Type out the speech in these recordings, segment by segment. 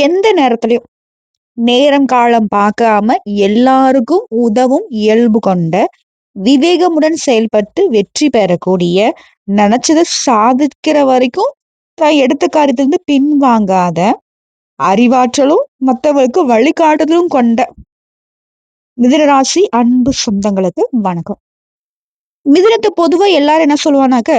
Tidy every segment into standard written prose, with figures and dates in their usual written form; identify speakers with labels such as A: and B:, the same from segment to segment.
A: எந்த நேரத்திலயும் நேரம் காலம் பார்க்காம எல்லாருக்கும் உதவும் இயல்பு கொண்ட விவேகமுடன் செயல்பட்டு வெற்றி பெறக்கூடிய நினைச்சதை சாதிக்கிற வரைக்கும் தான் எடுத்த காரியத்திலிருந்து பின்வாங்காத அறிவாற்றலும் மற்றவர்களுக்கு வழிகாட்டுதலும் கொண்ட மிதுனராசி அன்பு சொந்தங்களுக்கு வணக்கம். மிதுனத்தை பொதுவா எல்லாரும் என்ன சொல்லுவானாக்க,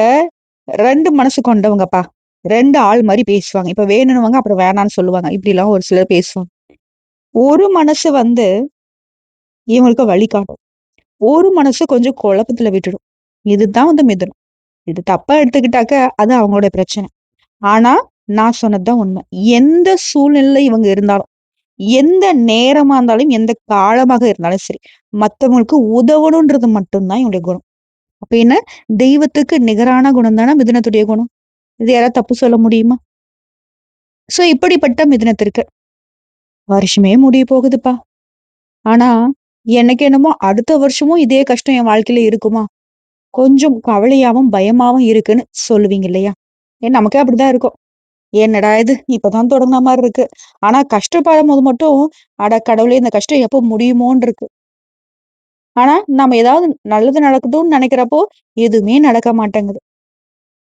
A: ரெண்டு மனசு கொண்டவங்கப்பா, ரெண்டு ஆள் மாதிரி பேசுவாங்க. இப்ப வேணும்னுவாங்க, அப்புறம் வேணான்னு சொல்லுவாங்க. இப்படி எல்லாம் ஒரு சிலர் பேசுவாங்க. ஒரு மனசு இவங்களுக்கு வழிகாட்டும், ஒரு மனசு கொஞ்சம் குழப்பத்துல விட்டுடும். இதுதான் மிதுனம். இது தப்பா எடுத்துக்கிட்டாக்க அது அவங்களோட பிரச்சனை. ஆனா நான் சொன்னதுதான் உண்மை. எந்த சூழ்நிலையில இவங்க இருந்தாலும், எந்த நேரமா இருந்தாலும், எந்த காலமாக இருந்தாலும் சரி, மத்தவங்களுக்கு உதவணும்ன்றது மட்டும்தான் இவங்களுடைய குணம். அப்ப என்ன, தெய்வத்துக்கு நிகரான குணம் தானே மிதுனத்துடைய குணம். இது யாராவது தப்பு சொல்ல முடியுமா? சோ இப்படிப்பட்ட மிதுனத்திற்கு வருஷமே முடிய போகுதுப்பா. ஆனா எனக்கு என்னமோ அடுத்த வருஷமும் இதே கஷ்டம் என் வாழ்க்கையில இருக்குமா, கொஞ்சம் கவலையாவும் பயமாவும் இருக்குன்னு சொல்லுவீங்க இல்லையா? ஏன் நமக்கே அப்படிதான் இருக்கும். என்னடா இது இப்பதான் தொடங்குன மாதிரி இருக்கு. ஆனா கஷ்டப்படும் போது மட்டும், அட கடவுளே இந்த கஷ்டம் எப்போ முடியுமோன்னு இருக்கு. ஆனா நம்ம ஏதாவது நல்லது நடக்கட்டும்னு நினைக்கிறப்போ எதுவுமே நடக்க மாட்டேங்குது.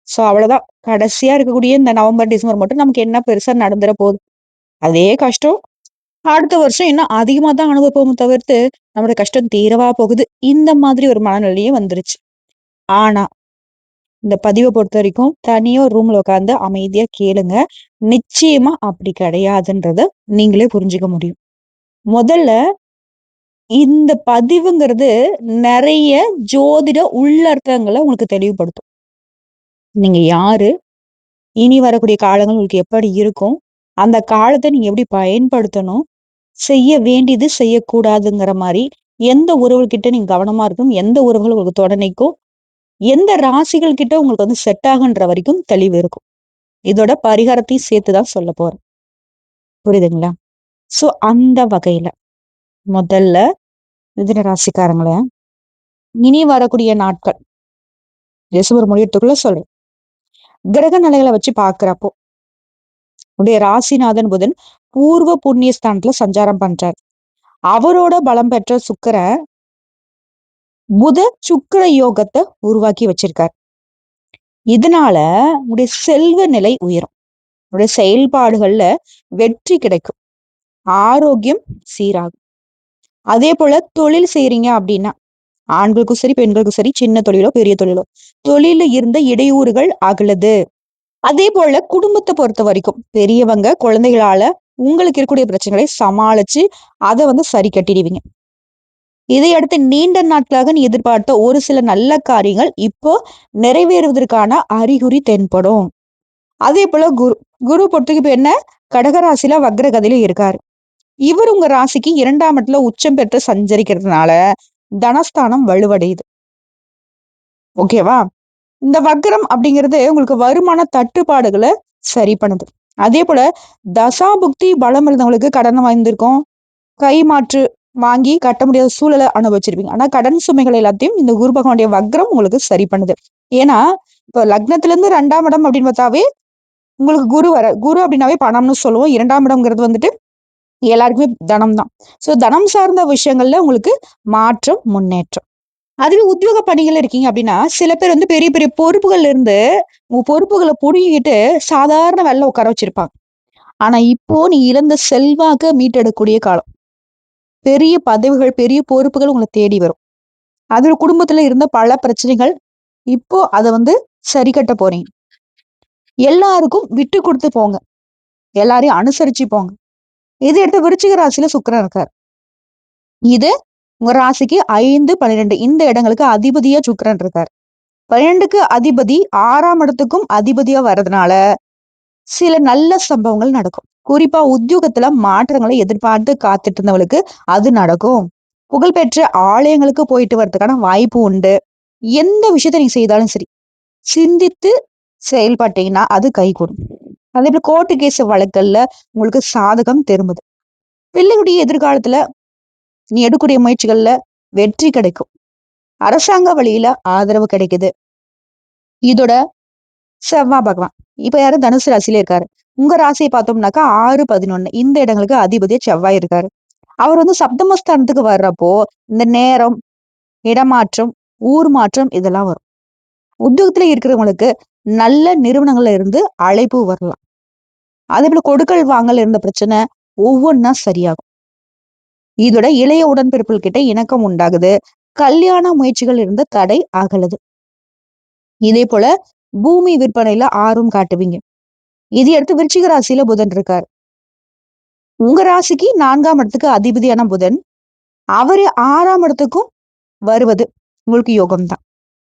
A: சோ அவ்வளவுதான். கடைசியா இருக்கக்கூடிய இந்த நவம்பர், டிசம்பர் மட்டும் நமக்கு என்ன பெருசா நடந்துற போகுது. அதே கஷ்டம் அடுத்த வருஷம் இன்னும் அதிகமா தான் அனுபவம் தவிர்த்து நம்மளோட கஷ்டம் தீரவா போகுது. இந்த மாதிரி ஒரு மனநிலையே வந்துருச்சு. ஆனா இந்த பதிவை பொறுத்த வரைக்கும் தனியா ஒரு ரூம்ல உட்கார்ந்து அமைதியா கேளுங்க. நிச்சயமா அப்படி கிடையாதுன்றத நீங்களே புரிஞ்சுக்க முடியும். முதல்ல இந்த பதிவுங்கிறது நிறைய ஜோதிட உள்ளர்த்தங்களை உங்களுக்கு தெளிவுபடுத்தும். நீங்க யாரு? இனி வரக்கூடிய காலங்கள் உங்களுக்கு எப்படி இருக்கும்? அந்த காலத்தை நீங்க எப்படி பயன்படுத்தணும்? செய்ய வேண்டியது, செய்யக்கூடாதுங்கிற மாரி எந்த உறவுகிட்ட நீங்க கவனமா இருக்கணும்? எந்த உறவுகள் உங்களுக்கு துணை, எந்த ராசிகள் கிட்ட உங்களுக்கு செட் ஆகுன்ற வரைக்கும் தெளிவு இருக்கும். இதோட பரிகாரத்தையும் சேர்த்து தான் சொல்லப் போறேன். புரியுதுங்களா? சோ அந்த வகையில முதல்ல மிதுன ராசிக்காரங்கள இனி வரக்கூடிய நாட்கள் டிசம்பர் முடியறதுக்குள்ள சொல்றேன். கிரக நிலைகளை வச்சு பார்க்கிறப்போ உடைய ராசிநாதன் புதன் பூர்வ புண்ணிய ஸ்தானத்துல சஞ்சாரம் பண்றார். அவரோட பலம் பெற்ற சுக்கிரன் புத சுக்கிர யோகத்தை உருவாக்கி வச்சிருக்கார். இதனால உடைய செல்வ நிலை உயரும். உடைய செயல்பாடுகள்ல வெற்றி கிடைக்கும். ஆரோக்கியம் சீராகும். அதே போல தொழில் செய்றீங்க அப்படின்னா, ஆண்களுக்கும் சரி பெண்களுக்கும் சரி, சின்ன தொழிலோ பெரிய தொழிலோ, தொழில இருந்த இடையூறுகள் அகலுது. அதே போல குடும்பத்தை பொறுத்த வரைக்கும் பெரியவங்க குழந்தைகளால உங்களுக்கு இருக்கக்கூடிய பிரச்சனைகளை சமாளிச்சு அதை சரி கட்டிடுவீங்க. இதையடுத்து நீண்ட நாட்களாக நீ எதிர்பார்த்த ஒரு சில நல்ல காரியங்கள் இப்போ நிறைவேறுவதற்கான அறிகுறி தென்படும். அதே போல குரு குரு பொறுத்துக்கு இப்ப என்ன, கடகராசில வக்ரகதியில இருக்காரு. இவர் உங்க ராசிக்கு 2ஆம் இடத்துல உச்சம் பெற்று சஞ்சரிக்கிறதுனால தனஸ்தானம் வலுவடையுது. ஓகேவா? இந்த வக்ரம் அப்படிங்கிறது உங்களுக்கு வருமான தட்டுப்பாடுகளை சரி பண்ணுது. அதே போல தசாபுக்தி பலம் இருந்தவங்களுக்கு கடன் வாய்ந்திருக்கும், கை மாற்று வாங்கி கட்ட முடியாத சூழலை அனுபவிச்சிருப்பீங்க. ஆனா கடன் சுமைகள் எல்லாத்தையும் இந்த குரு பகவானுடைய வக்ரம் உங்களுக்கு சரி பண்ணுது. ஏன்னா இப்ப லக்னத்துல இருந்து 2ஆம் இடம் அப்படின்னு பார்த்தாவே உங்களுக்கு குரு அப்படின்னாவே பணம்னு சொல்லுவோம். 2ஆம் இடம்ங்கிறது எல்லாருக்குமே தனம் தான். சோ தனம் சார்ந்த விஷயங்கள்ல உங்களுக்கு மாற்றம், முன்னேற்றம். அதுவே உத்தியோக பணிகள் இருக்கீங்க அப்படின்னா, சில பேர் பெரிய பெரிய பொறுப்புகள்ல இருந்து உங்க பொறுப்புகளை புடுங்கிக்கிட்டு சாதாரண வேலையில உட்கார வச்சிருப்பாங்க. ஆனா இப்போ நீ இழந்த செல்வாக்க மீட்டெடுக்கக்கூடிய காலம். பெரிய பதவிகள், பெரிய பொறுப்புகள் உங்களை தேடி வரும். அதுல குடும்பத்துல இருந்த பல பிரச்சனைகள் இப்போ அதை சரி கட்ட போறீங்க. எல்லாருக்கும் விட்டு கொடுத்து போங்க. எல்லாரையும் அனுசரிச்சு போங்க. இதை எடுத்து விருச்சிக ராசியில சுக்கிரன் இருக்கார். இது உங்க ராசிக்கு 5, 12 இந்த இடங்களுக்கு அதிபதியா சுக்கிரன் இருக்கார். 12க்கு அதிபதி 6ஆம் இடத்துக்கும் அதிபதியா வர்றதுனால சில நல்ல சம்பவங்கள் நடக்கும். குறிப்பா உத்தியோகத்துல மாற்றங்களை எதிர்பார்த்து காத்துட்டு இருந்தவங்களுக்கு அது நடக்கும். புகழ்பெற்ற ஆலயங்களுக்கு போயிட்டு வர்றதுக்கான வாய்ப்பு உண்டு. எந்த விஷயத்த நீங்க செய்தாலும் சரி, சிந்தித்து செயல்பட்டீங்கன்னா அது கைகூடும். அதே போல கோர்ட்டு கேஸ் வழக்கல்ல உங்களுக்கு சாதகம் திரும்புது. பிள்ளைகளுடைய எதிர்காலத்துல நீ எடுக்கக்கூடிய முயற்சிகள்ல வெற்றி கிடைக்கும். அரசாங்க வழியில ஆதரவு கிடைக்குது. இதோட செவ்வாய் பகவான் இப்ப யாரு தனுசு ராசியில இருக்காரு. உங்க ராசியை பார்த்தோம்னாக்கா 6, 11 இந்த இடங்களுக்கு அதிபதியா செவ்வாய் இருக்காரு. அவர் வந்து சப்தமஸ்தானத்துக்கு வர்றப்போ இந்த நேரம், இடமாற்றம், ஊர் மாற்றம் இதெல்லாம் வரும். உத்தியோகத்துல இருக்கிறவங்களுக்கு நல்ல நிறுவனங்கள்ல இருந்து அழைப்பு வரலாம். அதே போல கொடுக்கல் வாங்கல் இருந்த பிரச்சனை ஒவ்வொன்னா சரியாகும். இதோட இளைய உடன்பிறப்புகள் கிட்ட இணக்கம் உண்டாகுது. கல்யாண முயற்சிகள் இருந்த தடை அகலுது. இதே போல பூமி விற்பனையில ஆர்வம் காட்டுவீங்க. இது அடுத்து விருச்சிக ராசியில புதன் இருக்காரு. உங்க ராசிக்கு 4ஆம் இடத்துக்கு அதிபதியான புதன் அவரு 6ஆம் இடத்துக்கும் வருவது உங்களுக்கு யோகம் தான்.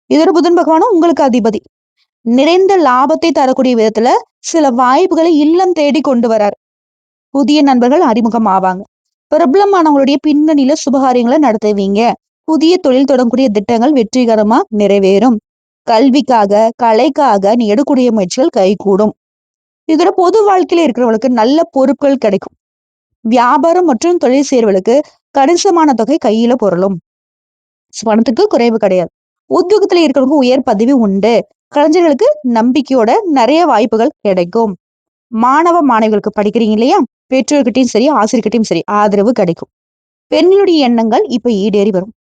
A: இதோட புதன் பகவானும் உங்களுக்கு அதிபதி. நிறைந்த லாபத்தை தரக்கூடிய விதத்துல சில வாய்ப்புகளை இல்லம் தேடி கொண்டு வரார். புதிய நண்பர்கள் அறிமுகம் ஆவாங்க. பிரபலமானவங்களுடைய பின்னணியில சுபகாரியங்களை நடத்துவீங்க. புதிய தொழில் தொடங்கக்கூடிய திட்டங்கள் வெற்றிகரமா நிறைவேறும். கல்விக்காக, கலைக்காக நீ எடுக்கக்கூடிய முயற்சிகள் கைகூடும். இதோட பொது வாழ்க்கையில இருக்கிறவங்களுக்கு நல்ல பொறுப்புகள் கிடைக்கும். வியாபாரம் மற்றும் தொழில் செய்றவர்களுக்கு கணிசமான தொகை கையில பொருளும். பணத்துக்கு குறைவு கிடையாது. உத்தியோகத்துல இருக்கிறவங்க உயர் பதவி உண்டு. கலைஞர்களுக்கு நம்பிக்கையோட நிறைய வாய்ப்புகள் கிடைக்கும். மாணவ மாணவிகளுக்கு படிக்கிறீங்க இல்லையா? பெற்றோர்கிட்டயும் சரி, ஆசிரியர்கிட்டயும் சரி ஆதரவு கிடைக்கும். பெண்களுடைய எண்ணங்கள் இப்ப ஈடேறி வரும்.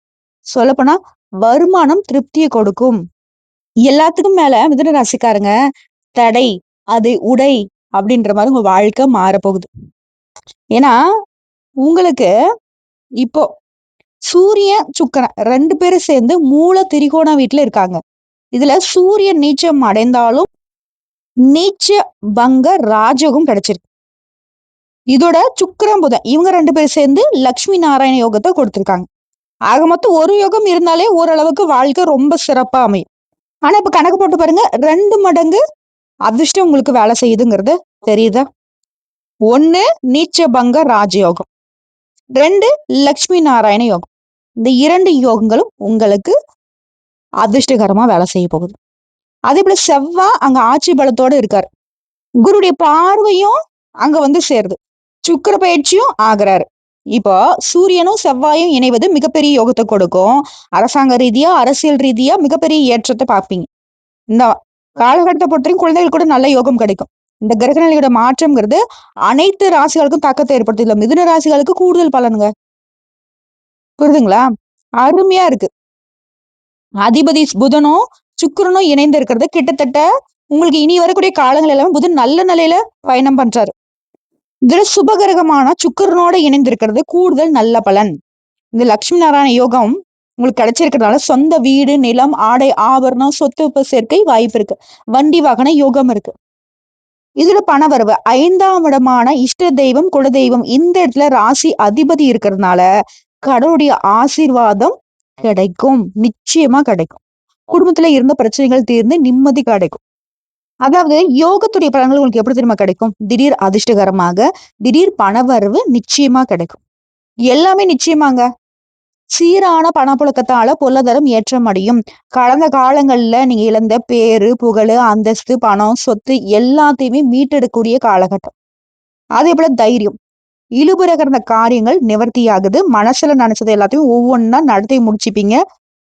A: சொல்லப்போனா வருமானம் திருப்தியை கொடுக்கும். எல்லாத்துக்கும் மேல மிதுன ராசிக்காரங்க தடை, அது உடை அப்படின்ற மாதிரி உங்க வாழ்க்கை மாறப்போகுது. ஏன்னா உங்களுக்கு இப்போ சூரியன், சுக்கிரன் 2 பேரும் சேர்ந்து மூல திரிகோண வீட்டுல இருக்காங்க. இதுல சூரியன் நீச்சம் அடைந்தாலும் நீச்ச பங்க ராஜயோகம் கிடைச்சிருக்கு. இதோட சுக்கிரன் புதன் இவங்க 2 பேரும் சேர்ந்து லட்சுமி நாராயண யோகத்தை கொடுத்திருக்காங்க. ஆக மொத்தம் ஒரு யோகம் இருந்தாலே ஓரளவுக்கு வாழ்க்கை ரொம்ப சிறப்பா அமையும். ஆனா இப்ப கணக்கு போட்டு பாருங்க 2 மடங்கு அதிர்ஷ்டம் உங்களுக்கு வேலை செய்யுதுங்கிறது தெரியுதா? 1 நீச்ச பங்க ராஜயோகம், 2 லட்சுமி நாராயண யோகம். இந்த 2 யோகங்களும் உங்களுக்கு அதிர்ஷ்டகரமா வேலை செய்ய போகுது. அதே போல செவ்வாய் அங்க ஆட்சி பலத்தோட இருக்காரு. குருடைய பார்வையும் அங்க வந்து சேருது. சுக்கிர பயிற்சியும் ஆகுறாரு. இப்போ சூரியனும் செவ்வாயும் இணைவது மிகப்பெரிய யோகத்தை கொடுக்கும். அரசாங்க ரீதியா, அரசியல் ரீதியா மிகப்பெரிய ஏற்றத்தை பார்ப்பீங்க. இந்த காலகட்டத்தை பொறுத்தவரைக்கும் குழந்தைகள் கூட நல்ல யோகம் கிடைக்கும். இந்த கிரகநிலையோட மாற்றம்ங்கிறது அனைத்து ராசிகளுக்கும் தாக்கத்தை ஏற்படுத்தும். இல்ல மிதுன ராசிகளுக்கு கூடுதல் பலனுங்க. புரியுதுங்களா? அருமையா இருக்கு. அதிபதி புதனும் சுக்கிரனும் இணைந்து இருக்கிறது கிட்டத்தட்ட உங்களுக்கு இனி வரக்கூடிய காலங்கள் எல்லாம் புதன் நல்ல நிலையில பயணம் பண்றாரு. இதுல சுபகிரகமான சுக்கிரனோட இணைந்து இருக்கிறது கூடுதல் நல்ல பலன். இந்த லட்சுமி நாராயண யோகம் உங்களுக்கு கிடைச்சிருக்கிறதுனால சொந்த வீடு, நிலம், ஆடை, ஆபரணம், சொத்து சேர்க்கை வாய்ப்பு இருக்கு. வண்டி வாகன யோகம் இருக்கு. இதுல பணவரவு 5ஆம் இடமான இஷ்ட தெய்வம், குலதெய்வம் இந்த இடத்துல ராசி அதிபதி இருக்கிறதுனால கடவுளுடைய ஆசீர்வாதம் கிடைக்கும். நிச்சயமா கிடைக்கும். குடும்பத்துல இருந்த பிரச்சனைகள் தீர்ந்து நிம்மதி கிடைக்கும். அதாவது யோகத்துடைய பலன்கள் உங்களுக்கு எப்படி தெரியுமா கிடைக்கும்? திடீர் அதிர்ஷ்டகரமாக, திடீர் பணவரவு நிச்சயமா கிடைக்கும். எல்லாமே நிச்சயமாங்க. சீரான பணப்புழக்கத்தால பொருளாதாரம் ஏற்றம் அடையும். கடந்த காலங்கள்ல நீங்க இழந்த பேரு, புகழு, அந்தஸ்து, பணம், சொத்து எல்லாத்தையுமே மீட்டெடுக்கக்கூடிய காலகட்டம். அதே போல தைரியம். இழுபற கிடந்த காரியங்கள் நிவர்த்தியாகுது. மனசுல நினைச்சது எல்லாத்தையும் ஒவ்வொன்னா நடத்தி முடிச்சுப்பீங்க.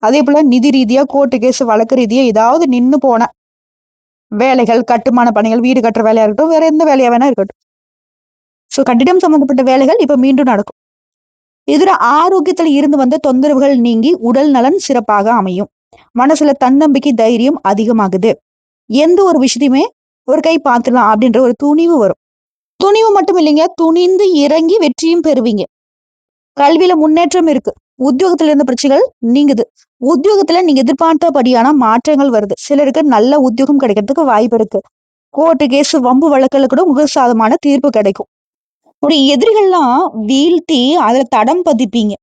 A: அதே போல நிதி ரீதியா, கோர்ட்டு கேஸ், வழக்கு ரீதியா ஏதாவது நின்னு போன வேலைகள், கட்டுமான பணிகள், வீடு கட்டுற வேலையா இருக்கட்டும், வேற எந்த வேலையா வேணா இருக்கட்டும். சோ கட்டிடம் சம்பந்தப்பட்ட வேலைகள் இப்ப மீண்டும் நடக்கும். இதுல ஆரோக்கியத்துல இருந்து வந்த தொந்தரவுகள் நீங்கி உடல் நலன் சிறப்பாக அமையும். மனசுல தன்னம்பிக்கை, தைரியம் அதிகமாகுது. எந்த ஒரு விஷயத்தையுமே ஒரு கை பார்த்துடலாம் அப்படின்ற ஒரு துணிவு வரும். துணிவு மட்டும் இல்லைங்க, துணிந்து இறங்கி வெற்றியும் பெறுவீங்க. கல்வியில முன்னேற்றம் இருக்கு. உத்தியோகத்துல இருந்த பிரச்சனைகள் நீங்குது. உத்தியோகத்துல நீங்க எதிர்பார்த்தபடியான மாற்றங்கள் வருது. சிலருக்கு நல்ல உத்தியோகம் கிடைக்கிறதுக்கு வாய்ப்பு இருக்கு. கோர்ட்டு கேஸ், வம்பு வழக்குல கூட முகசாதமான தீர்ப்பு கிடைக்கும். ஒரு எதிரிகள்லாம் வீழ்த்தி அதுல தடம் பதிப்பீங்க.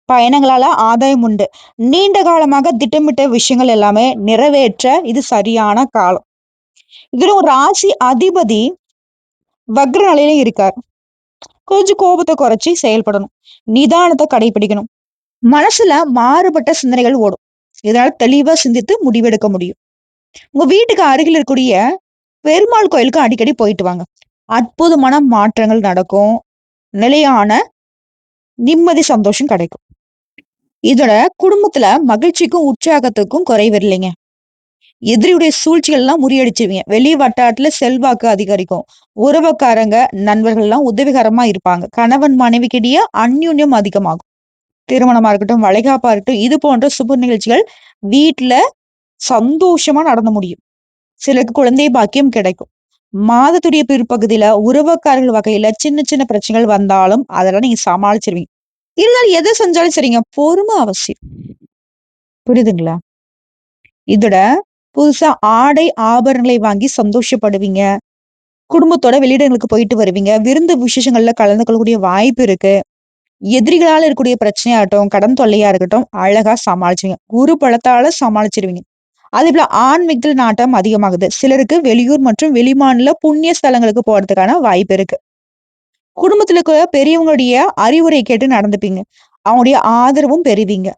A: பயணங்களால ஆதாயம் உண்டு. நீண்ட காலமாக திட்டமிட்ட விஷயங்கள் எல்லாமே நிறைவேற்ற இது சரியான காலம். இதுல ஒரு ராசி அதிபதி வக்ர நிலையில இருக்கார். கொஞ்சம் கோபத்தை குறைச்சி செயல்படணும். நிதானத்தை கடைபிடிக்கணும். மனசுல மாறுபட்ட சிந்தனைகள் ஓடும். இதனால தெளிவா சிந்தித்து முடிவெடுக்க முடியும். உங்க வீட்டுக்கு அருகில் இருக்கக்கூடிய பெருமாள் கோயிலுக்கு அடிக்கடி போயிட்டு வாங்க. அற்புதமான மாற்றங்கள் நடக்கும். நிலையான நிம்மதி, சந்தோஷம் கிடைக்கும். இதோட குடும்பத்துல மகிழ்ச்சிக்கும் உற்சாகத்துக்கும் குறைவு இல்லைங்க. எதிரியுடைய சூழ்ச்சிகள் எல்லாம் முறியடிச்சுவீங்க. வெளி வட்டாரத்துல செல்வாக்கு அதிகரிக்கும். உறவுக்காரங்க, நண்பர்கள் எல்லாம் உதவிகரமா இருப்பாங்க. கணவன் மனைவிக்கிடையே அந்யோன்யம் அதிகமாகும். திருமணமா இருக்கட்டும், வளைகாப்பா இருக்கட்டும், இது போன்ற சுப நிகழ்ச்சிகள் வீட்ல சந்தோஷமா நடந்து முடியும். சிலருக்கு குழந்தை பாக்கியம் கிடைக்கும். மாதத்துடைய பிற்பகுதியில உறவுக்காரர்கள் வகையில சின்ன சின்ன பிரச்சனைகள் வந்தாலும் அதெல்லாம் நீங்க சமாளிச்சிருவீங்க. இருந்தாலும் எது செஞ்சாலும் சரிங்க. பொறுமை அவசியம். புரியுதுங்களா? இதோட புதுசா ஆடை, ஆபரணங்களை வாங்கி சந்தோஷப்படுவீங்க. குடும்பத்தோட வெளியிடங்களுக்கு போயிட்டு வருவீங்க. விருந்து விசேஷங்கள்ல கலந்து கொள்ளக்கூடிய வாய்ப்பு இருக்கு. எதிரிகளால இருக்கக்கூடிய பிரச்சனையாகட்டும், கடன் தொல்லையா இருக்கட்டும், அழகா சமாளிச்சுருவீங்க. குரு பலத்தால சமாளிச்சிருவீங்க. அதேபோல ஆன்மீகத்தில் நாட்டம் அதிகமாகுது. சிலருக்கு வெளியூர் மற்றும் வெளிமாநில புண்ணிய ஸ்தலங்களுக்கு போறதுக்கான வாய்ப்பு இருக்கு. குடும்பத்துல இருக்க பெரியவங்களுடைய அறிவுரை கேட்டு நடந்துப்பீங்க. அவங்களுடைய ஆதரவும் பெறுவீங்க.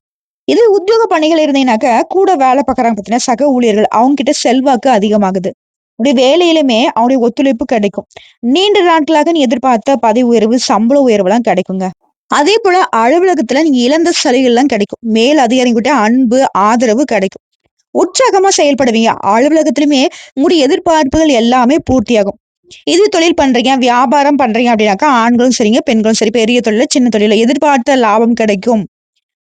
A: இது உத்தியோக பணிகள் இருந்தீங்கன்னாக்க, கூட வேலை பார்க்குறாங்க பார்த்தீங்கன்னா, சக ஊழியர்கள் அவங்க கிட்ட செல்வாக்கு அதிகமாகுது. உடைய வேலையிலுமே அவங்களுடைய ஒத்துழைப்பு கிடைக்கும். நீண்ட நாட்களாக நீ எதிர்பார்த்த பதவி உயர்வு, சம்பள உயர்வுலாம் கிடைக்குங்க. அதேபோல அலுவலகத்துல நீங்க இழந்த சலுகைலாம் கிடைக்கும். மேல் அதிகாரிகிட்ட அன்பு, ஆதரவு கிடைக்கும். உற்சாகமா செயல்படுவீங்க. அலுவலகத்திலுமே உங்களுடைய எதிர்பார்ப்புகள் எல்லாமே பூர்த்தியாகும். இது தொழில் பண்றீங்க, வியாபாரம் பண்றீங்க அப்படின்னாக்கா, ஆண்களும் சரிங்க, பெண்களும் சரி, பெரிய தொழில்ல, சின்ன தொழில்ல எதிர்பார்த்த லாபம் கிடைக்கும்.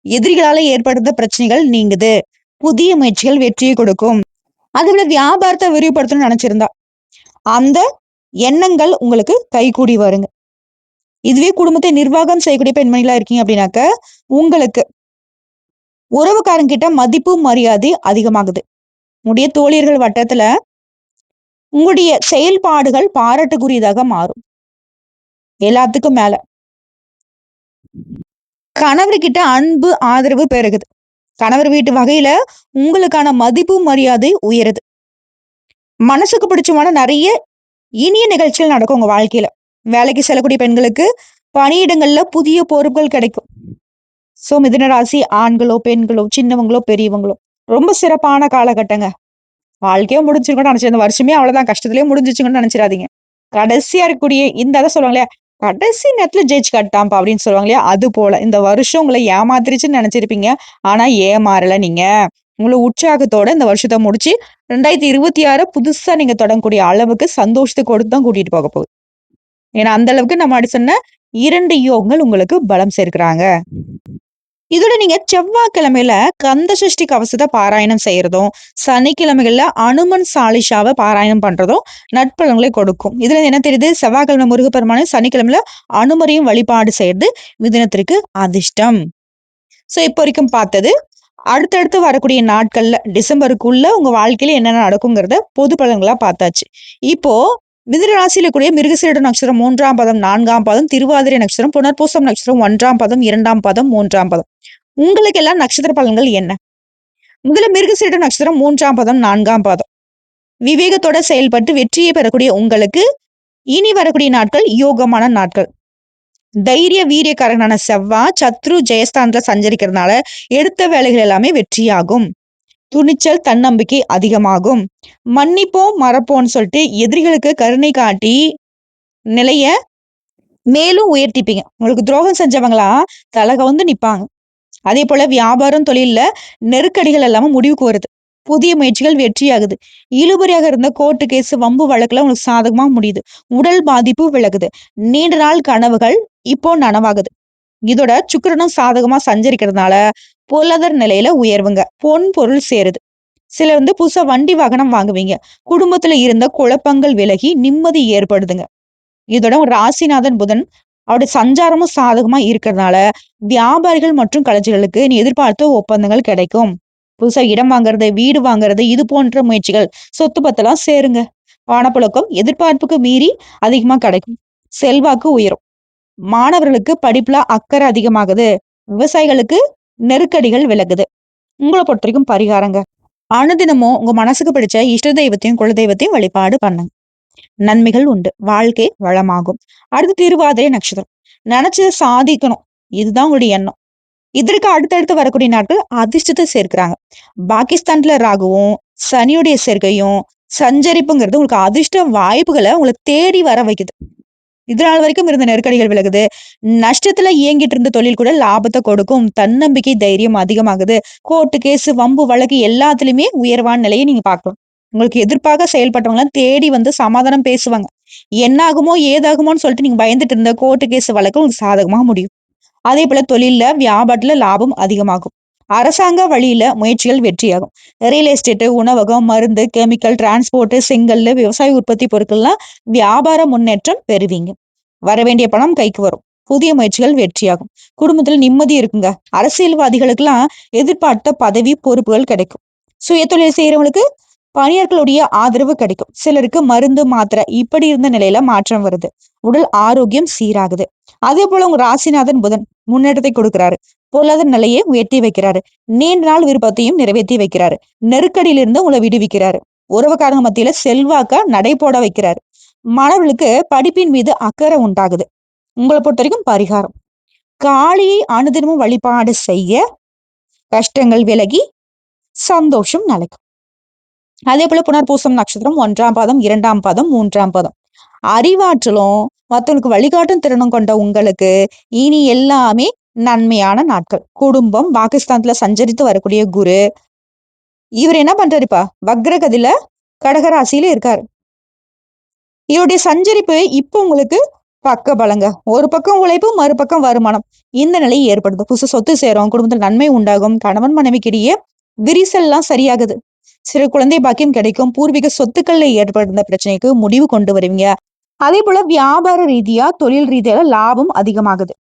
A: எதிரிகளால ஏற்படுத்த பிரச்சனைகள் நீங்குது. புதிய முயற்சிகள் வெற்றியை கொடுக்கும். அதுபோல வியாபாரத்தை விரிவுபடுத்தணும்னு நினைச்சிருந்தா, அந்த எண்ணங்கள் உங்களுக்கு கைகூடி வருங்க. இதுவே குடும்பத்தை நிர்வாகம் செய்யக்கூடிய பெண்மணிகளா இருக்கீங்க அப்படின்னாக்க, உங்களுக்கு உறவுக்காரங்க கிட்ட மதிப்பு, மரியாதை அதிகமாகுது. உங்களுடைய தோழியர்கள் வட்டத்துல உங்களுடைய செயல்பாடுகள் பாராட்டுக்குரியதாக மாறும். எல்லாத்துக்கும் மேல கணவர்கிட்ட அன்பு, ஆதரவு பெருகுது. கணவர் வீட்டு வகையில உங்களுக்கான மதிப்பு, மரியாதை உயருது. மனசுக்கு பிடிச்சமான நெறைய இனிய நிகழ்ச்சிகள் நடக்கும் உங்க வாழ்க்கையில. வேலைக்கு செல்லக்கூடிய பெண்களுக்கு பணியிடங்கள்ல புதிய பொறுப்புகள் கிடைக்கும். சோ மிதுன ராசி ஆண்களோ, பெண்களோ, சின்னவங்களோ, பெரியவங்களோ ரொம்ப சிறப்பான காலகட்டங்க. வாழ்க்கையே முடிஞ்சிருக்கும்னு நினைச்சு இந்த வருஷமே அவ்வளவுதான் கஷ்டத்திலேயே முடிஞ்சிச்சுங்கன்னு நினைச்சிராதீங்க. கடைசியா இருக்கக்கூடிய இந்த அதான் சொல்லுவாங்க இல்லையா, கடைசி நேரத்துல ஜெயிச்சு காட்டான்ப்பா அப்படின்னு சொல்லுவாங்க இல்லையா, அது போல இந்த வருஷம் உங்களை ஏமாத்திருச்சுன்னு நினைச்சிருப்பீங்க. ஆனா ஏமாறல நீங்க. உங்கள உற்சாகத்தோட இந்த வருஷத்த முடிச்சு 2026 புதுசா நீங்க தொடங்கக்கூடிய அளவுக்கு சந்தோஷத்த கொடுத்து தான் கூட்டிட்டு போக போகுது. ஏன்னா அந்த அளவுக்கு நம்ம முன்னாடி சொன்ன 2 யோகங்கள் உங்களுக்கு பலம் சேர்க்கிறாங்க. இதோட நீங்க செவ்வாய்க்கிழமையில கந்த சஷ்டி கவசத்த பாராயணம் செய்யறதும், சனிக்கிழமைகள்ல அனுமன் சாலிஷாவ பாராயணம் பண்றதும் நற்பலன்களை கொடுக்கும். இதுல என்ன தெரியுது? செவ்வாய்க்கிழமை முருகப்பெருமானை, சனிக்கிழமையில அனுமரையும் வழிபாடு செய்யறது மிதுனத்திற்கு அதிர்ஷ்டம். சோ இப்போ வரைக்கும் பார்த்தது. அடுத்தடுத்து வரக்கூடிய நாட்கள்ல டிசம்பருக்குள்ள உங்க வாழ்க்கையில என்னென்ன நடக்குங்கிறத பொது பலன்களா பார்த்தாச்சு. இப்போ மிதுன ராசியில கூடிய மிருகசீரிட நட்சத்திரம் 3ஆம் பாதம், 4ஆம் பாதம், திருவாதிரை நட்சத்திரம், புனர்பூசம் நட்சத்திரம் 1ஆம் பாதம், 2ஆம் பாதம், 3ஆம் பாதம். உங்களுக்கு எல்லாம் நட்சத்திர பலன்கள் என்ன? முதல்ல மிருகசீரிட நட்சத்திரம் 3ஆம் பாதம், 4ஆம் பாதம். விவேகத்தோட செயல்பட்டு வெற்றியை பெறக்கூடிய உங்களுக்கு இனி வரக்கூடிய நாட்கள் யோகமான நாட்கள். தைரிய வீரியக்காரனான செவ்வாய் சத்ரு ஜெயஸ்தானத்துல சஞ்சரிக்கிறதுனால எடுத்த வேலைகள் எல்லாமே வெற்றியாகும். துணிச்சல், தன்னம்பிக்கை அதிகமாகும். மன்னிப்போம், மறப்போம்ன்னு சொல்லிட்டு எதிரிகளுக்கு கருணை காட்டி நிலைய மேலும் உயர்த்திப்பீங்க. உங்களுக்கு துரோகம் செஞ்சவங்களா தலகவுந்து நிப்பாங்க. அதே போல வியாபாரம், தொழில்ல நெருக்கடிகள் எல்லாமே முடிவுக்கு வருது. புதிய முயற்சிகள் வெற்றியாகுது. இழுபறியாக இருந்த கோர்ட்டு கேஸ், வம்பு வழக்குல உங்களுக்கு சாதகமா முடியுது. உடல் பாதிப்பு விலகுது. நீண்ட நாள் கனவுகள் இப்போ நனவாகுது. இதோட சுக்கிரனும் சாதகமா சஞ்சரிக்கிறதுனால பொருளாதார நிலையில உயர்வுங்க. பொன் பொருள் சேருது. சிலர் புதுசா வண்டி வாகனம் வாங்குவீங்க. குடும்பத்துல இருந்த குழப்பங்கள் விலகி நிம்மதி ஏற்படுதுங்க. இதோட ஒரு ராசிநாதன் புதன் அவருடைய சஞ்சாரமும் சாதகமா இருக்கிறதுனால வியாபாரிகள் மற்றும் கலைஞர்களுக்கு நீ எதிர்பார்த்த ஒப்பந்தங்கள் கிடைக்கும். புதுசா இடம் வாங்குறது, வீடு வாங்குறது, இது போன்ற முயற்சிகள் சொத்து பத்தெல்லாம் சேருங்க. பணப்புழக்கம் எதிர்பார்ப்புக்கு மீறி அதிகமா கிடைக்கும். செல்வாக்கு உயரும். மாணவர்களுக்கு படிப்புல அக்கறை அதிகமாகுது. விவசாயிகளுக்கு நெருக்கடிகள் விலகுது. உங்களை பொறுத்த வரைக்கும் பரிகாரங்க. அனுதினமும் உங்க மனசுக்கு பிடிச்ச இஷ்ட தெய்வத்தையும் குல தெய்வத்தையும் வழிபாடு பண்ணுங்க. நன்மைகள் உண்டு. வாழ்க்கை வளமாகும். அடுத்து திருவாதிரை நட்சத்திரம். நினைச்சதை சாதிக்கணும். இதுதான் உங்களுடைய எண்ணம். இதற்கு அடுத்தடுத்து வரக்கூடிய நாட்கள் அதிர்ஷ்டத்தை சேர்க்கிறாங்க. பாகிஸ்தான்ல ராகுவும் சனியுடைய சேர்க்கையும் சஞ்சரிப்புங்கிறது உங்களுக்கு அதிர்ஷ்ட வாய்ப்புகளை உங்களை தேடி வர வைக்குது. இது நாள் வரைக்கும் இருந்த நெருக்கடிகள் விலகுது. நஷ்டத்துல இயங்கிட்டு இருந்த தொழில் கூட லாபத்த கொடுக்கும். தன்னம்பிக்கை, தைரியம் அதிகமாகுது. கோர்ட்டு கேஸ், வம்பு வழக்கு எல்லாத்துலயுமே உயர்வான நிலையை நீங்க பார்க்கலாம். உங்களுக்கு எதிர்ப்பாக செயல்பட்டவங்கலாம் தேடி வந்து சமாதானம் பேசுவாங்க. என்ன ஆகுமோ, ஏதாகுமோன்னு சொல்லிட்டு நீங்க பயந்துட்டு இருந்த கோர்ட்டு கேஸ் வழக்கு உங்களுக்கு சாதகமா முடியும். அதேபோல தொழில்ல, வியாபாரத்துல லாபம் அதிகமாகும். அரசாங்க வழியில முயற்சிகள் வெற்றியாகும். ரியல் எஸ்டேட், உணவகம், மருந்து, கெமிக்கல், டிரான்ஸ்போர்ட், செங்கல்ல, விவசாய உற்பத்தி பொருட்கள்லாம் வியாபார முன்னேற்றம் பெறுவீங்க. வரவேண்டிய பணம் கைக்கு வரும். புதிய முயற்சிகள் வெற்றியாகும். குடும்பத்துல நிம்மதி இருக்குங்க. அரசியல்வாதிகளுக்கெல்லாம் எதிர்பார்த்த பதவி, பொறுப்புகள் கிடைக்கும். சுயதொழில் செய்யறவங்களுக்கு பணியாட்களுடைய ஆதரவு கிடைக்கும். சிலருக்கு மருந்து, மாத்திரை இப்படி இருந்த நிலையில மாற்றம் வருது. உடல் ஆரோக்கியம் சீராகுது. அதே போல உங்க ராசிநாதன் புதன் முன்னேற்றத்தை கொடுக்கிறாரு. பொருளாதார நிலையை உயர்த்தி வைக்கிறாரு. நீண்ட நாள் விருப்பத்தையும் நிறைவேற்றி வைக்கிறாரு. நெருக்கடியிலிருந்து உங்களை விடுவிக்கிறாரு. உறவுக்காரங்க மத்தியில செல்வாக்க நடைபோட வைக்கிறாரு. மாணவர்களுக்கு படிப்பின் மீது அக்கறை உண்டாகுது. உங்களை பொறுத்த வரைக்கும் பரிகாரம், காளியை அனுதினமும் வழிபாடு செய்ய கஷ்டங்கள் விலகி சந்தோஷம் நிலைக்கும். அதே போல புனர்பூசம் நட்சத்திரம் 1ஆம் பாதம், 2ஆம் பாதம், 3ஆம் பாதம். அறிவாற்றலும் மத்தவங்களுக்கு வழிகாட்டும் திறனும் கொண்ட உங்களுக்கு இனி எல்லாமே நன்மையான நாட்கள். குடும்பம், பாகிஸ்தான்ல சஞ்சரித்து வரக்கூடிய குரு, இவர் என்ன பண்றாருப்பா? வக்ரகதியில கடகராசியில இருக்காரு. இவருடைய சஞ்சரிப்பு இப்ப உங்களுக்கு பக்க பலங்க. ஒரு பக்கம் உழைப்பு, மறுபக்கம் வருமானம். இந்த நிலை ஏற்படுது. புதுசு சொத்து சேரும், குடும்பத்தில் நன்மை உண்டாகும், கணவன் மனைவிக்கிடையே விரிசல் எல்லாம் சரியாகுது. சிறு குழந்தை பாக்கியம் கிடைக்கும். பூர்வீக சொத்துக்கள்ல ஏற்படுத்த பிரச்சனைக்கு முடிவு கொண்டு வருவீங்க. அதே போல வியாபார ரீதியா, தொழில் ரீதியா லாபம் அதிகமாகுது.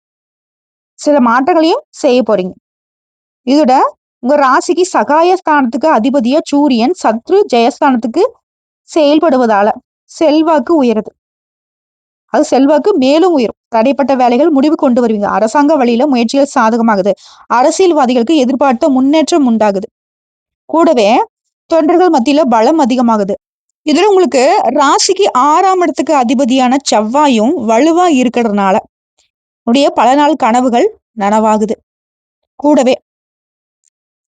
A: சில மாற்றங்களையும் செய்ய போறீங்க. இதோட உங்க ராசிக்கு சகாயஸ்தானத்துக்கு அதிபதியா சூரியன் சத்ரு ஜெயஸ்தானத்துக்கு செயல்படுவதால செல்வாக்கு உயருது. அது செல்வாக்கு மேலும் உயரும். தடைப்பட்ட வேலைகள் முடிவு கொண்டு வருவீங்க. அரசாங்க வழியில முயற்சிகள் சாதகமாகுது. அரசியல்வாதிகளுக்கு எதிர்பார்த்த முன்னேற்றம் உண்டாகுது. கூடவே தொண்டர்கள் மத்தியில பலம் அதிகமாகுது. இதுல உங்களுக்கு ராசிக்கு 6ஆம் இடத்துக்கு அதிபதியான செவ்வாயும் வலுவா இருக்கிறதுனால உடைய பல நாள் கனவுகள் நனவாகுது. கூடவே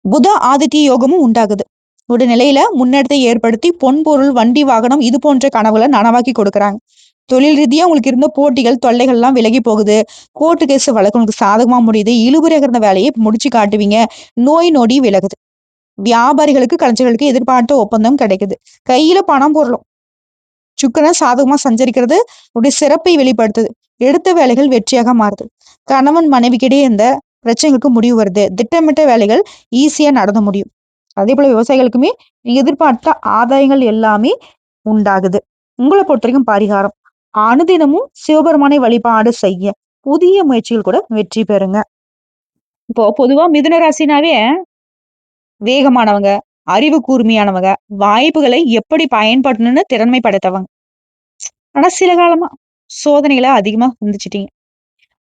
A: புத ஆதித்ய யோகமும் உண்டாகுது. ஒரு நிலையில முன்னேற்றத்தை ஏற்படுத்தி பொன் பொருள், வண்டி, வாகனம் இது போன்ற கனவுகளை நனவாக்கி கொடுக்குறாங்க. தொழில் ரீதியா உங்களுக்கு இருந்த போட்டிகள், தொல்லைகள் எல்லாம் விலகி போகுது. கோர்ட்டு கேஸ் வழக்கு உங்களுக்கு சாதகமா முடியுது. இழுபறியாக இருந்த வேலையை முடிச்சு காட்டுவீங்க. நோய் நொடி விலகுது. வியாபாரிகளுக்கு, கலைஞர்களுக்கு எதிர்பார்த்த ஒப்பந்தம் கிடைக்குது. கையில பணம் பொருளும் சுக்கிரன் சாதகமா சஞ்சரிக்கிறது உடைய சிறப்பை வெளிப்படுத்துது. எடுத்த வேலைகள் வெற்றியாக மாறுது. கணவன் மனைவிக்கிடையே இந்த பிரச்சனைகளுக்கு முடிவு வருது. திட்டமிட்ட வேலைகள் ஈஸியா நடந்து முடியும். அதே போல விவசாயிகளுக்குமே எதிர்பார்த்த ஆதாயங்கள் எல்லாமே உண்டாகுது. உங்களை பொறுத்த வரைக்கும் பரிகாரம், அனுதினமும் சிவபெருமானை வழிபாடு செய்ய புதிய முயற்சிகள் கூட வெற்றி பெறுங்க. இப்போ பொதுவா மிதுன ராசினாவே வேகமானவங்க, அறிவு கூர்மையானவங்க, வாய்ப்புகளை எப்படி பயன்படுத்தணும்னு திறமை படைத்தவங்க. ஆனா சில காலமா சோதனைகளை அதிகமா சந்திச்சிட்டீங்க.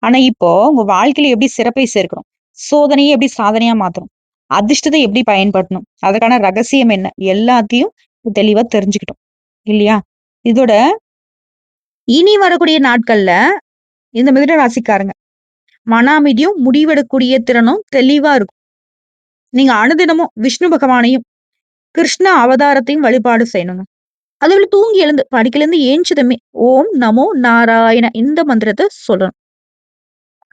A: ஆனா இப்போ உங்க வாழ்க்கையில எப்படி சிறப்பை சேர்க்கணும், சோதனையை எப்படி சாதனையா மாத்தணும், அதிர்ஷ்டத்தை எப்படி பயன்படுத்தணும், அதற்கான ரகசியம் என்ன, எல்லாத்தையும் தெளிவா தெரிஞ்சுக்கிட்டோம் இல்லையா? இதோட இனி வரக்கூடிய நாட்கள்ல இந்த மிதுன ராசிக்காரங்க மன அமைதியும், முடிவெடுக்கக்கூடிய திறனும் தெளிவா இருக்கும். நீங்க அனுதினமும் விஷ்ணு பகவானையும், கிருஷ்ண அவதாரத்தையும் வழிபாடு செய்யணுங்க. அதுல தூங்கி எழுந்து படிக்கல இருந்து ஏஞ்சதுமே ஓம் நமோ நாராயண இந்த மந்திரத்தை சொல்லணும்.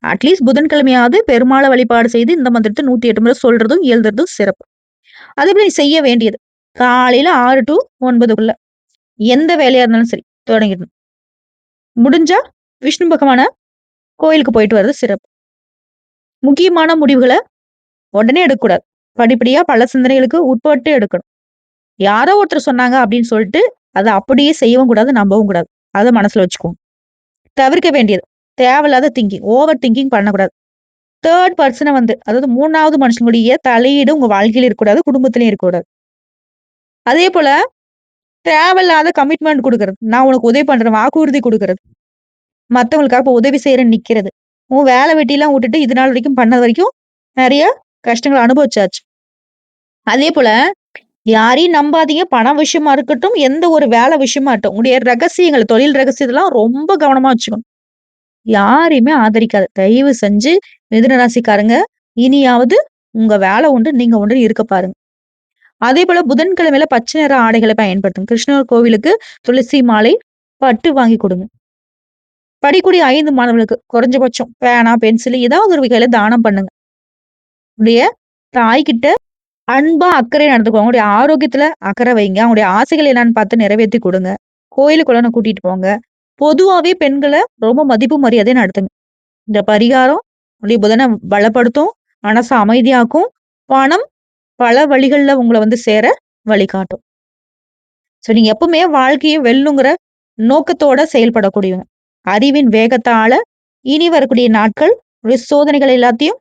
A: அட்லீஸ்ட் புதன்கிழமையாவது பெருமாளை வழிபாடு செய்து இந்த மந்திரத்தை 108 முறை சொல்றதும் எழுதுறதும் சிறப்பு. அதே போல செய்ய வேண்டியது காலையில 6 to 9க்குள்ள எந்த வேலையா இருந்தாலும் சரி தொடங்கிடணும். முடிஞ்சா விஷ்ணு பகவான கோயிலுக்கு போயிட்டு வர்றது சிறப்பு. முக்கியமான முடிவுகளை உடனே எடுக்கக்கூடாது. படிப்படியா பல சிந்தனைகளுக்கு உட்பட்டு எடுக்கணும். யாரோ ஒருத்தர் சொன்னாங்க அப்படின்னு சொல்லிட்டு அதை அப்படியே செய்யவும் கூடாது, நம்பவும் கூடாது. அதை மனசுல வச்சுக்கோங்க. தவிர்க்க வேண்டியது தேவையில்லாத திங்கிங், ஓவர் திங்கிங் பண்ணக்கூடாது. தேர்ட் பர்சனை வந்து அதாவது 3வது மனுஷனுடைய தலையீடு உங்க வாழ்க்கையில இருக்கக்கூடாது, குடும்பத்திலயும் இருக்கக்கூடாது. அதே போல தேவையில்லாத கமிட்மெண்ட் கொடுக்கறது, நான் உனக்கு உதவி பண்றேன் வாக்குறுதி கொடுக்கறது, மத்தவங்களுக்காக இப்ப உதவி செய்யறேன்னு நிக்கிறது, உன் வேலை வெட்டிலாம் விட்டுட்டு இது நாள் வரைக்கும் பண்ணது வரைக்கும் நிறைய கஷ்டங்கள் அனுபவிச்சாச்சு. அதே போல யாரையும் நம்பாதீங்க. பணம் விஷயமா இருக்கட்டும், எந்த ஒரு வேலை விஷயமா இருக்கட்டும், உங்களுடைய ரகசியங்கள், தொழில் ரகசியத்தெல்லாம் ரொம்ப கவனமா வச்சுக்கணும். யாரையுமே ஆதரிக்காது. தயவு செஞ்சு மிதுன ராசிக்காரங்க இனியாவது உங்க வேலை உண்டு, நீங்க உண்டு இருக்க பாருங்க. அதே போல புதன்கிழமையில பச்சை நிற ஆடைகளை பயன்படுத்துங்க. கிருஷ்ணர் கோவிலுக்கு துளசி மாலை, பட்டு வாங்கி கொடுங்க. படிக்கூடிய 5 மாணவர்களுக்கு குறைஞ்சபட்சம் பேனா, பென்சில் ஏதாவது ஒரு வகையில தானம் பண்ணுங்க. உங்களுடைய தாய்கிட்ட அன்பா, அக்கறை நடந்துக்கோங்க. அவங்களுடைய ஆரோக்கியத்துல அக்கறை வைங்க. அவங்களுடைய ஆசைகள் என்னன்னு பார்த்து நிறைவேத்தி குடுங்க. கோயிலுக்குள்ள கூட்டிட்டு போங்க. பொதுவாவே பெண்கள ரொம்ப மதிப்பு மரியாதையா நடத்துங்க. இந்த பரிகாரம் உங்களுடைய புதன பலப்படுத்தும், மனச அமைதியாக்கும், பணம் பல வழிகள்ல உங்கள சேர வழிகாட்டும். நீங்க எப்பவுமே வாழ்க்கைய வெல்லுங்கிற நோக்கத்தோட செயல்படக்கூடியவங்க. அறிவின் வேகத்தால இனி வரக்கூடிய நாட்கள் சோதனைகள் எல்லாத்தையும்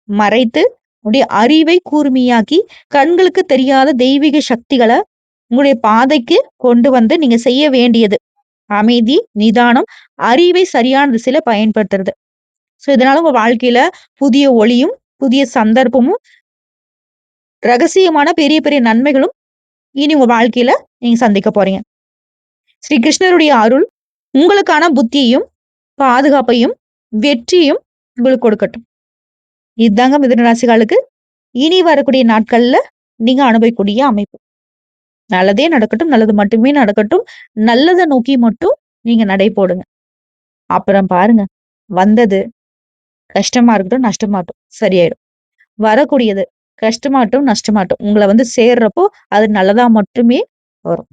A: மறைத்து உங்களுடைய அறிவை கூர்மையாக்கி கண்களுக்கு தெரியாத தெய்வீக சக்திகளை உங்களுடைய பாதைக்கு கொண்டு நீங்க செய்ய வேண்டியது அமைதி, நிதானம், அறிவை சரியான திசையில பயன்படுத்துறது. இதனால உங்க வாழ்க்கையில புதிய ஒளியும், புதிய சந்தர்ப்பமும், ரகசியமான பெரிய பெரிய நன்மைகளும் இனி உங்க வாழ்க்கையில நீங்க சந்திக்க போறீங்க. ஸ்ரீ கிருஷ்ணருடைய அருள் உங்களுக்கான புத்தியையும், பாதுகாப்பையும், வெற்றியும் உங்களுக்கு கொடுக்கட்டும். இதுதாங்க மிதுன ராசிகளுக்கு இனி வரக்கூடிய நாட்கள்ல நீங்க அனுபவிக்கூடிய அமைப்பு. நல்லதே நடக்கட்டும், நல்லது மட்டுமே நடக்கட்டும். நல்லத நோக்கி மட்டும் நீங்க நடை போடுங்க. அப்புறம் பாருங்க, வந்தது கஷ்டமா இருக்கட்டும், நஷ்டமாட்டும் சரியாயிடும். வரக்கூடியது கஷ்டமாட்டும், நஷ்டமாட்டும் உங்கள சேர்றப்போ அது நல்லதா மட்டுமே வரும்.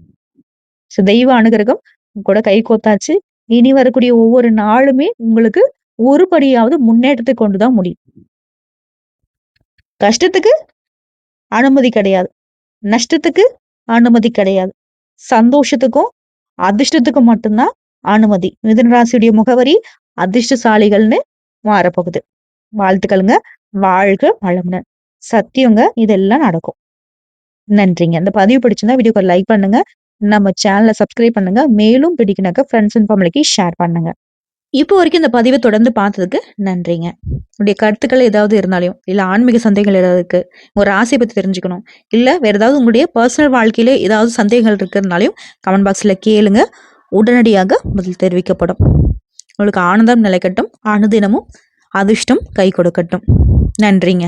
A: தெய்வ அனுகிரகம் கூட கை கோத்தாச்சு. இனி வரக்கூடிய ஒவ்வொரு நாளுமே உங்களுக்கு ஒரு படியாவது முன்னேற்றத்தை கொண்டுதான் முடியும். கஷ்டத்துக்கு அனுமதி கிடையாது. நஷ்டத்துக்கு அனுமதி கிடையாது. சந்தோஷத்துக்கும் அதிர்ஷ்டத்துக்கும் மட்டும்தான் அனுமதி. மிதுன ராசியுடைய முகவரி அதிர்ஷ்டசாலிகள்னு மாறப்போகுது. வாழ்த்துக்களுங்க. வாழ்க வளமுடன். சத்தியங்க இதெல்லாம் நடக்கும். நன்றிங்க. இந்த பதிவு பிடிச்சிருந்தா வீடியோக்கு லைக் பண்ணுங்க. நம்ம சேனலை சப்ஸ்கிரைப் பண்ணுங்க. மேலும் பிடிக்கினாக்க ஃப்ரெண்ட்ஸ் அண்ட் ஃபேமிலிக்கு ஷேர் பண்ணுங்க. இப்போ வரைக்கும் இந்த பதிவை தொடர்ந்து பார்த்ததுக்கு நன்றிங்க. உங்களுடைய கருத்துக்கள் ஏதாவது இருந்தாலும், இல்லை ஆன்மீக சந்தேகங்கள் ஏதாவது இருக்கு, ஒரு ஆசையை பற்றி தெரிஞ்சுக்கணும், இல்லை வேற ஏதாவது உங்களுடைய பர்சனல் வாழ்க்கையில ஏதாவது சந்தேகங்கள் இருக்கிறதுனாலையும் கமெண்ட் பாக்ஸில் கேளுங்க. உடனடியாக பதில் தெரிவிக்கப்படும். உங்களுக்கு ஆனந்தம் நிலைக்கட்டும். அனுதினமும் அதிர்ஷ்டம் கை கொடுக்கட்டும். நன்றிங்க.